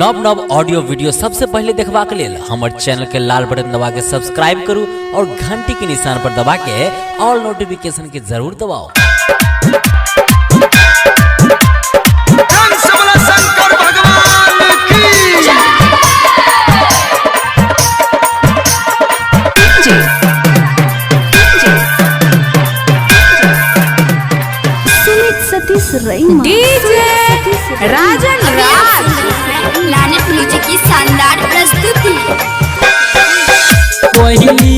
नव नव audio video सबसे पहले देखबा के लेल हमर चैनल के लाल बटन दबा के सब्सक्राइब करू और घंटी के निशान पर दबा के ऑल नोटिफिकेशन के जरूर दबाओ। शंकर भगवान की सतीश रईमा डीजे राजन राज लानत म्यूजिक की शानदार प्रस्तुति। पहली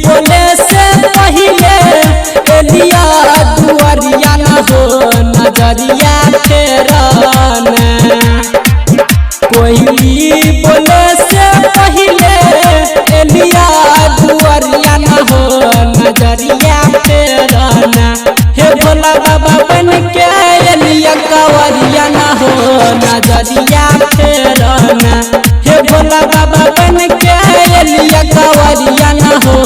बोले से पहले एलिया दुआरिया न हो नजरिया फेरन। पहली बोले से पहले एलिया दुआरिया न हो नजरिया फेरन। हे भोला बाबा बन के एलिया कवरिया न हो नजरिया फेरन। हे भोला बाबा बन के एलिया कवरिया न हो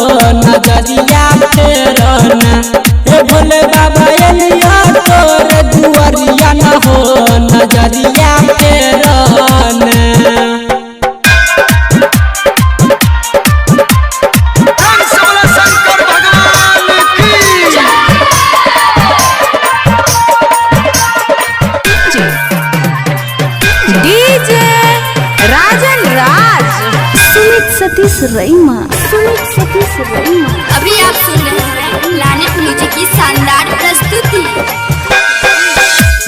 नजरिया फेरन। हे भोले बाबा एलिया तोर दुआरिया न हो नजरिया फेरन। शंकर भगवान की डीजे राजन राज सतीश रईमा सतीश रईमा। अभी आप सुन रहे हैं लानत म्यूजिक की शानदार प्रस्तुति।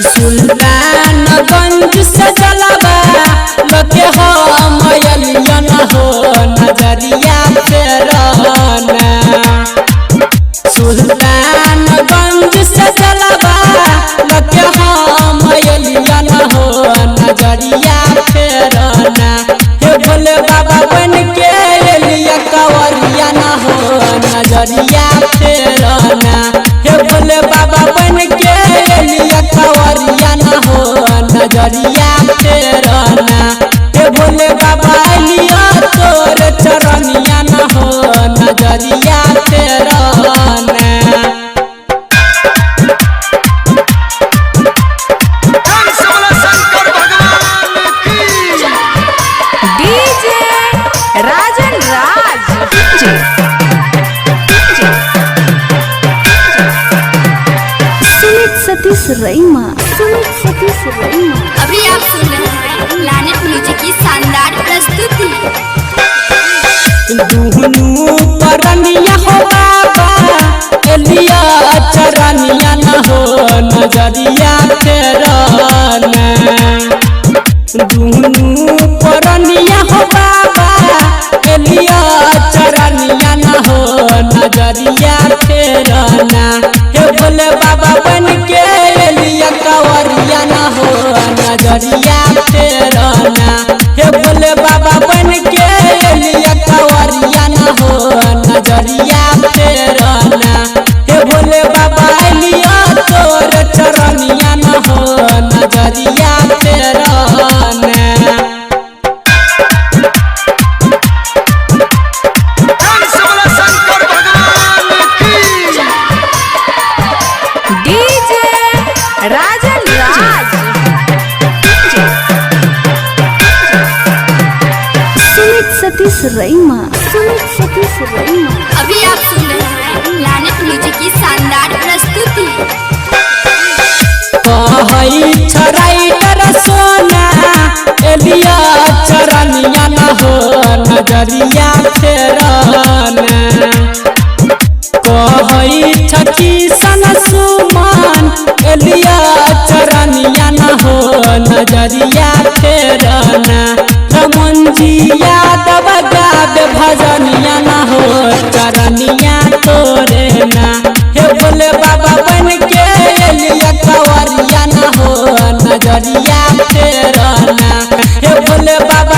सुल्तानगंज से जलवा लगे हो मयलिया न हो नजरिया फेरन। सुल्तानगंज से जलवा लगे हो मयलिया न हो नजरिया फेरन। हे भोले बाबा बन के एलिया कवरिया न हो नजरिया फेरन। हे भोले बाबा बन के एलिया कवरिया न हो नजरिया फेरन। हे भोले बाबा एलिया तोर चरनिया न हो नजरिया फेरन। शंकर भगवान की डीजे राजन राज सतीश रईमा सतीश रईमा। अभी आप सुन रहे हैं लानत म्यूजिक की शानदार प्रस्तुति। दुहनु परनिया हो बाबा एलिया चरनिया न हो नजरिया फेरन। दुहनु परनिया हो बाबा एलिया चरनिया न हो नजरिया फेरन। हे भोले बाबा बन के एलिया कवरिया न हो नजरिया फेरन। हे भोले बाबा बन के एलिया कवरिया न हो नजरिया फेरन। हे भोले बाबा एलिया तोर चरनिया न हो नजरिया फेरन। शंकर भगवान की डीजे राजन राज सतीश रईमा सतीश रईमा। अभी आप सुन रहे हैं लानत म्यूजिक की शानदार प्रस्तुति। कहई छराई कर सोना एलिया चरनिया न हो नजरिया फेरन। कहई छकी सन सुमन एलिया चरनिया न हो नजरिया फेरन। रमनजिया दब गावे भजनिया न हो चरनिया तोरे ना। हे भोले बाबा बन के एलिया कवरिया न हो नजरिया फेरन। हे भोले बाबा